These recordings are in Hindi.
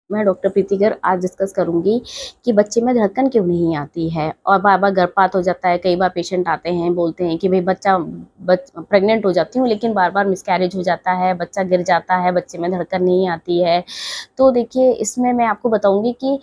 मैं डॉक्टर प्रीति गर्ग आज डिस्कस करूंगी कि बच्चे में धड़कन क्यों नहीं आती है और बार बार गर्भपात हो जाता है। कई बार पेशेंट आते हैं, बोलते हैं कि भाई प्रेग्नेंट हो जाती हूँ लेकिन बार बार मिसकैरेज हो जाता है, बच्चा गिर जाता है, बच्चे में धड़कन नहीं आती है। तो देखिए, इसमें मैं आपको बताऊंगी कि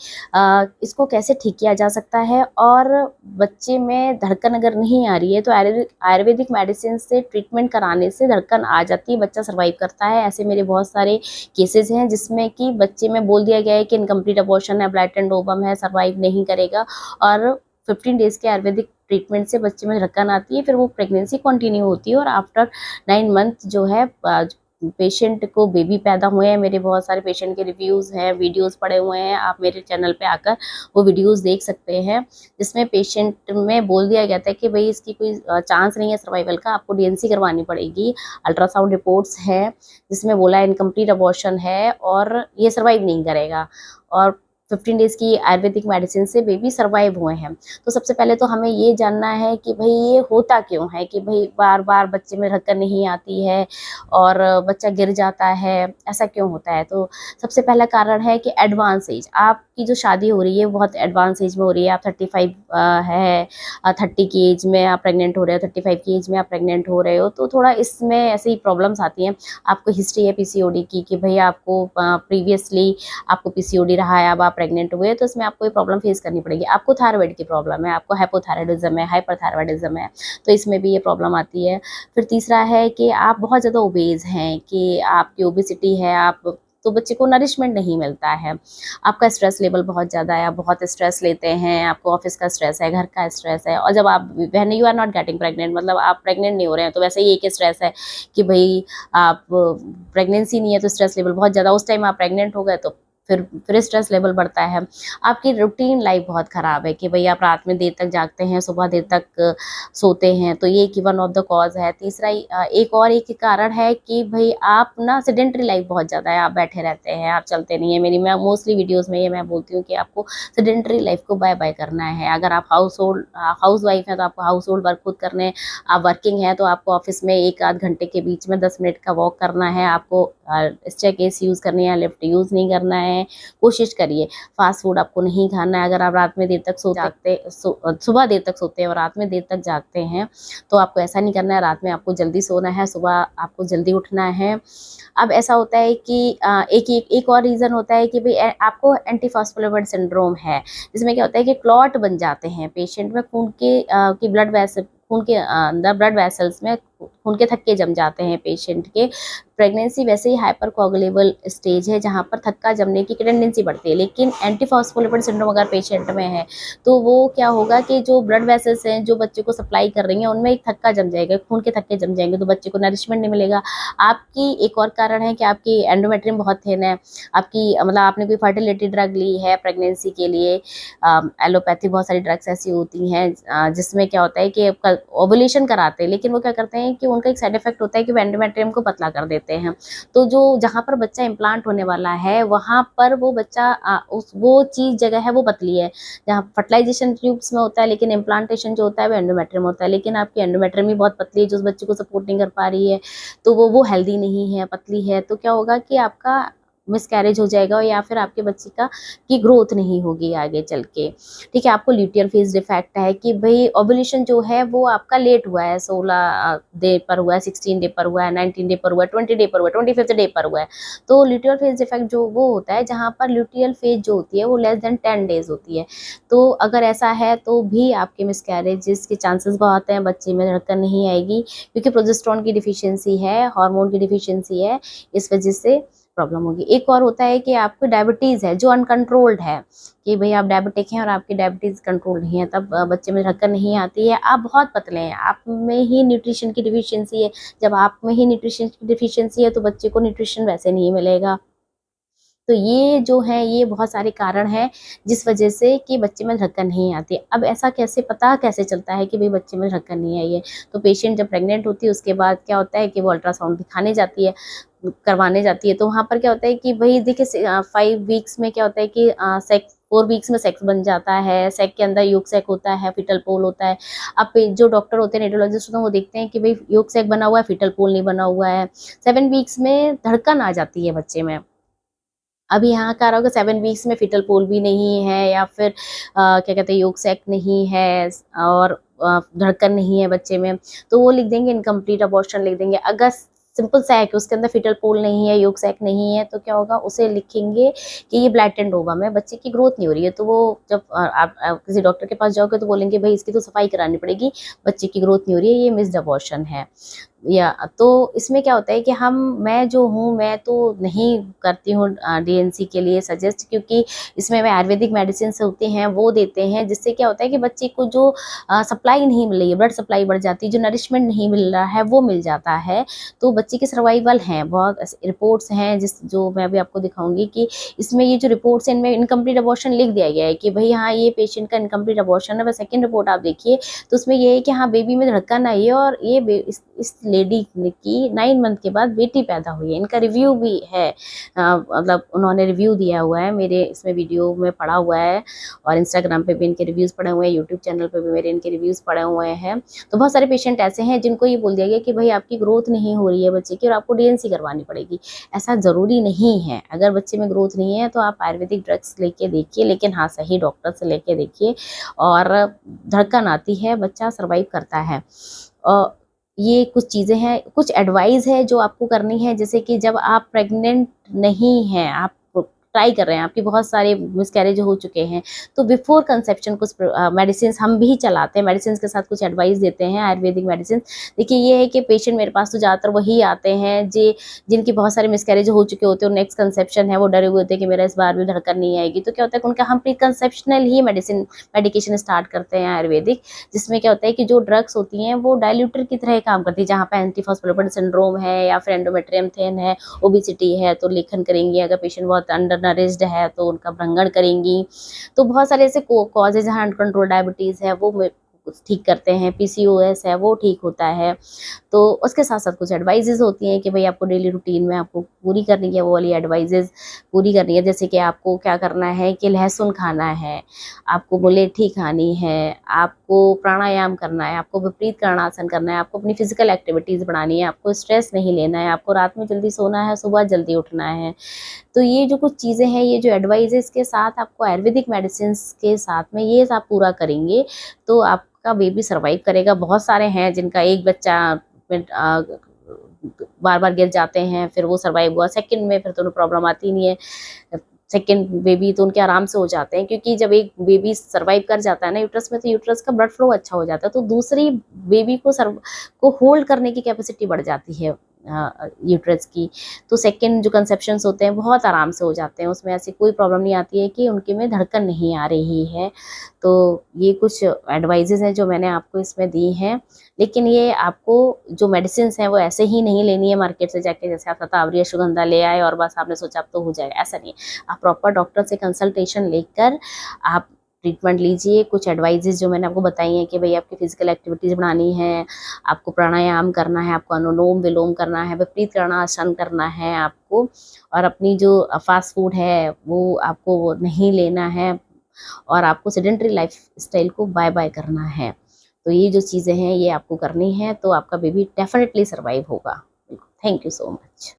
इसको कैसे ठीक किया जा सकता है। और बच्चे में धड़कन अगर नहीं आ रही है तो आयुर्वेदिक मेडिसिन से ट्रीटमेंट कराने से धड़कन आ जाती है, बच्चा सर्वाइव करता है। ऐसे मेरे बहुत सारे केसेस हैं जिसमें कि बच्चे में बोल दिया गया है कि इनकम्प्लीट अबॉर्शन है, ब्लैटेंट ओवम है, सर्वाइव नहीं करेगा, और 15 डेज के आयुर्वेदिक ट्रीटमेंट से बच्चे में धड़कन आती है, फिर वो प्रेगनेंसी कंटिन्यू होती है और आफ्टर 9 मंथ जो है पेशेंट को बेबी पैदा हुए हैं। मेरे बहुत सारे पेशेंट के रिव्यूज़ हैं, वीडियोस पड़े हुए हैं, आप मेरे चैनल पे आकर वो वीडियोस देख सकते हैं, जिसमें पेशेंट में बोल दिया गया था कि भाई इसकी कोई चांस नहीं है सर्वाइवल का, आपको डीएनसी करवानी पड़ेगी। अल्ट्रासाउंड रिपोर्ट्स है जिसमें बोला इनकम्प्लीट अबॉर्शन है और ये सर्वाइव नहीं करेगा, और 15 डेज की आयुर्वेदिक मेडिसिन से बेबी सर्वाइव हुए हैं। तो सबसे पहले तो हमें ये जानना है कि भाई ये होता क्यों है कि भाई बार बार बच्चे में धड़कन नहीं आती है और बच्चा गिर जाता है, ऐसा क्यों होता है। तो सबसे पहला कारण है कि एडवांस एज, आपकी जो शादी हो रही है बहुत एडवांस एज में हो रही है, आप 35 है, 30 की एज में आप प्रेग्नेंट हो रहे हो, 35 की एज में आप प्रेग्नेंट हो रहे हो, तो थोड़ा इसमें ऐसे ही प्रॉब्लम्स आती हैं। आपको हिस्ट्री है पीसीओडी की कि भाई आपको प्रीवियसली आपको पीसीओडी रहा है, अब आप प्रेग्नेंट हुए, तो इसमें आपको ये प्रॉब्लम फेस करनी पड़ेगी। आपको थायराइड की प्रॉब्लम है, आपको हाइपोथायराइडिज्म है, हाइपरथायराइडिज्म है, तो इसमें भी ये प्रॉब्लम आती है। फिर तीसरा है कि आप बहुत ज़्यादा ओबेज हैं, कि आपकी ओबेसिटी है, आप तो बच्चे को नरिशमेंट नहीं मिलता है। आपका स्ट्रेस लेवल बहुत ज़्यादा है, आप बहुत स्ट्रेस लेते हैं, आपको ऑफिस का स्ट्रेस है, घर का स्ट्रेस है, और जब आप when you are not getting pregnant, मतलब आप प्रेग्नेंट नहीं हो रहे हैं, तो वैसे ही एक स्ट्रेस है कि भाई आप प्रेगनेंसी नहीं है तो स्ट्रेस लेवल बहुत ज़्यादा, उस टाइम आप प्रेग्नेंट हो गए तो फिर स्ट्रेस लेवल बढ़ता है। आपकी रूटीन लाइफ बहुत ख़राब है कि भई आप रात में देर तक जागते हैं, सुबह देर तक सोते हैं, तो ये कि वन ऑफ द कॉज़ है। तीसरा एक कारण है कि भई आप ना सेडेंटरी लाइफ बहुत ज़्यादा है, आप बैठे रहते हैं, आप चलते नहीं हैं। मैं मोस्टली वीडियोज़ में ये मैं बोलती हूँ कि आपको सेडेंटरी लाइफ को बाय-बाय करना है। अगर आप हाउसवाइफ हैं तो आपको हाउस होल्ड वर्क खुद करने हैं, आप वर्किंग हैं तो आपको ऑफ़िस में 1 आध घंटे के बीच में 10 मिनट का वॉक करना है, आपको स्टेयरकेस यूज़ करनी है, लिफ्ट यूज़ नहीं करना है। कोशिश करिए, फास्ट फूड आपको नहीं खाना है। अगर आप रात में देर तक सुबह देर तक सोते हैं और रात में देर तक जागते हैं, तो आपको ऐसा नहीं करना है। रात में आपको जल्दी सोना है, सुबह आपको जल्दी उठना है। अब ऐसा होता है कि एक और रीज़न होता है कि भई आपको एंटीफॉस्फोलिपिड सिंड्रोम है, जिसमें क्या होता है कि क्लॉट बन जाते हैं पेशेंट में, खून के अंदर ब्लड वेसल्स में खून के थक्के जम जाते हैं पेशेंट के। प्रेगनेंसी वैसे ही हाइपर कोगुलेबल स्टेज है जहाँ पर थक्का जमने की टेंडेंसी बढ़ती है, लेकिन एंटीफॉस्फोलिपिड सिंड्रोम अगर पेशेंट में है तो वो क्या होगा कि जो ब्लड वेसल्स हैं जो बच्चे को सप्लाई कर रही हैं उनमें एक थक्का जम जाएगा, खून के थक्के जम जाएंगे, तो बच्चे को नरिशमेंट नहीं मिलेगा। आपकी एक और कारण है कि आपकी एंडोमेट्रियम बहुत थिन है, आपकी मतलब आपने कोई फर्टिलिटी ड्रग ली है प्रेगनेंसी के लिए। एलोपैथी बहुत सारी ड्रग्स ऐसी होती हैं जिसमें क्या होता है कि ओवुलेशन कराते हैं, लेकिन वो क्या करते हैं कि उनका एक साइड इफेक्ट होता है कि वो एंडोमेट्रियम को पतला कर देते हैं। तो जो जहाँ पर बच्चा इम्प्लांट होने वाला है वहाँ पर वो बच्चा वो चीज़ जगह है वो पतली है, जहाँ फर्टिलाइजेशन ट्यूब्स में होता है, लेकिन इम्प्लांटेशन जो होता है वो एंडोमेट्रियम होता है, लेकिन आपकी एंडोमेट्रियम ही बहुत पतली है जो उस बच्चे को सपोर्ट नहीं कर पा रही है, तो वो हेल्दी नहीं है, पतली है, तो क्या होगा कि आपका मिसकैरेज हो जाएगा या फिर आपके बच्चे की ग्रोथ नहीं होगी आगे चल के। ठीक है, आपको ल्यूटियल फेज डिफेक्ट है कि भाई ओवुलेशन जो है वो आपका लेट हुआ है, 16 डे पर हुआ है, 16 डे पर हुआ है, 19 डे पर हुआ है, 20 डे पर हुआ है, 25th डे पर हुआ है। तो ल्यूटियल फेज डिफेक्ट जो वो होता है जहाँ पर ल्यूटियल फेज जो होती है वो लेस देन 10 डेज होती है। तो अगर ऐसा है तो भी आपके मिसकैरेजेस के चांसेस बहुत हैं, बच्चे में धड़कन नहीं आएगी, क्योंकि प्रोजेस्टेरोन की डिफिशियंसी है, हार्मोन की डिफिशियंसी है, इस वजह से प्रॉब्लम होगी। एक और होता है कि आपको डायबिटीज़ है जो अनकंट्रोल्ड है, कि भई आप डायबिटिक हैं और आपकी डायबिटीज़ कंट्रोल नहीं है, तब बच्चे में धड़कन नहीं आती है। आप बहुत पतले हैं, आप में ही न्यूट्रिशन की डिफिशियंसी है, जब आप में ही न्यूट्रिशन की डिफिशियंसी है तो बच्चे को न्यूट्रिशन वैसे नहीं मिलेगा। तो ये जो है ये बहुत सारे कारण हैं जिस वजह से कि बच्चे में धड़कन नहीं आती। अब ऐसा पता कैसे चलता है कि भई बच्चे में धड़कन नहीं आई है? तो पेशेंट जब प्रेग्नेंट होती है उसके बाद क्या होता है कि वो अल्ट्रासाउंड दिखाने जाती है, करवाने जाती है, तो वहाँ पर क्या होता है कि भई देखिए 5 वीक्स में क्या होता है कि 4 वीक्स में सेक्स बन जाता है, सेक के अंदर योक सेक होता है, फीटल पोल होता है। अब जो डॉक्टर होते हैं, रेडियोलॉजिस्ट होते हैं, वो देखते हैं कि भई योक सेक बना हुआ है, फीटल पोल नहीं बना हुआ है। 7 वीक्स में धड़कन आ जाती है बच्चे में। अभी यहाँ कह रहा होगा 7 वीक्स में फीटल पोल भी नहीं है, या फिर क्या कहते हैं योग सैक नहीं है, और धड़कन नहीं है बच्चे में, तो वो लिख देंगे इनकम्प्लीट अबॉर्शन लिख देंगे। अगर सिंपल सा है कि उसके अंदर फीटल पोल नहीं है, योग सैक नहीं है, तो क्या होगा, उसे लिखेंगे कि ये ब्लैटेंट ओवम है, बच्चे की ग्रोथ नहीं हो रही है। तो वो जब आप किसी डॉक्टर के पास जाओगे तो बोलेंगे भाई इसकी तो सफाई करानी पड़ेगी, बच्चे की ग्रोथ नहीं हो रही है, ये मिस्ड अबॉर्शन है। या तो इसमें क्या होता है कि मैं जो हूँ, मैं तो नहीं करती हूँ डीएनसी के लिए सजेस्ट, क्योंकि इसमें मैं आयुर्वेदिक मेडिसिन होते हैं वो देते हैं, जिससे क्या होता है कि बच्चे को जो सप्लाई नहीं मिल रही है, ब्लड सप्लाई बढ़ जाती है, जो नरिशमेंट नहीं मिल रहा है वो मिल जाता है। तो बच्चे की सर्वाइवल है, बहुत रिपोर्ट्स हैं जो मैं अभी आपको दिखाऊंगी कि इसमें ये जो रिपोर्ट्स हैं इनमें इनकम्प्लीट अबॉर्शन लिख दिया गया है कि भाई हाँ ये पेशेंट का इनकम्प्लीट अबॉर्शन है। बस सेकेंड रिपोर्ट आप देखिए तो उसमें ये है कि हाँ बेबी में धड़कन आई है, और ये इस लेडी की 9 मंथ के बाद बेटी पैदा हुई है। इनका रिव्यू भी है, मतलब उन्होंने रिव्यू दिया हुआ है, मेरे इसमें वीडियो में पड़ा हुआ है, और इंस्टाग्राम पे भी इनके रिव्यूज़ पड़े हुए हैं, यूट्यूब चैनल पे भी मेरे इनके रिव्यूज़ पड़े हुए हैं। तो बहुत सारे पेशेंट ऐसे हैं जिनको ये बोल दिया गया कि भाई आपकी ग्रोथ नहीं हो रही है बच्चे की और आपको डीएनसी करवानी पड़ेगी। ऐसा ज़रूरी नहीं है, अगर बच्चे में ग्रोथ नहीं है तो आप आयुर्वेदिक ड्रग्स लेके देखिए, लेकिन हाँ सही डॉक्टर से लेके देखिए, और धड़कन आती है, बच्चा सर्वाइव करता है। ये कुछ चीज़ें हैं, कुछ एडवाइस है जो आपको करनी है, जैसे कि जब आप प्रेग्नेंट नहीं हैं, आप ट्राई कर रहे हैं, आपके बहुत सारे मिसकैरेज हो चुके हैं, तो बिफोर कंसेप्शन कुछ मेडिसिन हम भी चलाते हैं, मेडिसिन के साथ कुछ एडवाइस देते हैं, आयुर्वेदिक मेडिसिन। देखिए ये है कि पेशेंट मेरे पास तो ज़्यादातर वही आते हैं जिनकी बहुत सारे मिसकैरेज हो चुके होते हैं, नेक्स्ट कंसेप्शन है, वो डरे हुए होते हैं कि मेरा इस बार भी धड़कन नहीं आएगी। तो क्या होता है कि उनका हम प्री कंसेप्शनल ही मेडिकेशन स्टार्ट करते हैं आयुर्वेदिक, जिसमें क्या होता है कि जो ड्रग्स होती हैं वो डायल्यूटर की तरह काम करती है। जहाँ पे एंटीफॉस्फोलिपिड सिंड्रोम है, या फिर एंडोमेट्रियम थिन है, ओबेसिटी है, तो लेखन करेंगी। अगर पेशेंट बहुत अंडर नरिश्ड है तो उनका भ्रंगण करेंगी। तो बहुत सारे ऐसे कॉजेज हैं, अनकंट्रोल डायबिटीज़ है वो ठीक करते हैं, पीसीओएस है वो ठीक होता है। तो उसके साथ साथ कुछ एडवाइजेज होती हैं कि भाई आपको डेली रूटीन में आपको पूरी करनी है, वो वाली एडवाइजेज पूरी करनी है। जैसे कि आपको क्या करना है कि लहसुन खाना है, आपको मुलेठी खानी है, आपको प्राणायाम करना है, आपको विपरीत कर्णासन करना है, आपको अपनी फिजिकल एक्टिविटीज़ बढ़ानी है, आपको स्ट्रेस नहीं लेना है, आपको रात में जल्दी सोना है, सुबह जल्दी उठना है। तो ये जो कुछ चीज़ें हैं, ये जो एडवाइजेस के साथ आपको आयुर्वेदिक मेडिसिन के साथ में ये आप पूरा करेंगे तो आपका बेबी सर्वाइव करेगा। बहुत सारे हैं जिनका एक बच्चा बार बार गिर जाते हैं, फिर वो सर्वाइव हुआ, सेकंड में फिर तो प्रॉब्लम आती नहीं है, सेकंड बेबी तो उनके आराम से हो जाते हैं, क्योंकि जब एक बेबी सर्वाइव कर जाता है ना यूट्रस में, तो यूट्रस का ब्लड फ्लो अच्छा हो जाता है, तो दूसरी बेबी को होल्ड करने की कैपेसिटी बढ़ जाती है यूट्रस की। तो सेकंड जो कंसेप्शंस होते हैं बहुत आराम से हो जाते हैं, उसमें ऐसी कोई प्रॉब्लम नहीं आती है कि उनके में धड़कन नहीं आ रही है। तो ये कुछ एडवाइजेज हैं जो मैंने आपको इसमें दी हैं, लेकिन ये आपको जो मेडिसिन हैं वो ऐसे ही नहीं लेनी है मार्केट से जाके, जैसे आप शतावरी अश्वगंधा ले आए और बस आपने सोचा अब तो हो जाएगा, ऐसा नहीं है। आप प्रॉपर डॉक्टर से कंसल्टेशन लेकर आप ट्रीटमेंट लीजिए। कुछ एडवाइजेज जो मैंने आपको बताई हैं कि भाई आपकी फिजिकल एक्टिविटीज़ बढ़ानी है, आपको प्राणायाम करना है, आपको अनुलोम विलोम करना है, विपरीत कर्णासन करना है आपको, और अपनी जो फास्ट फूड है वो आपको नहीं लेना है, और आपको सेडेंटरी लाइफ स्टाइल को बाय बाय करना है। तो ये जो चीज़ें हैं ये आपको करनी है, तो आपका बेबी डेफिनेटली सर्वाइव होगा। Thank you so much.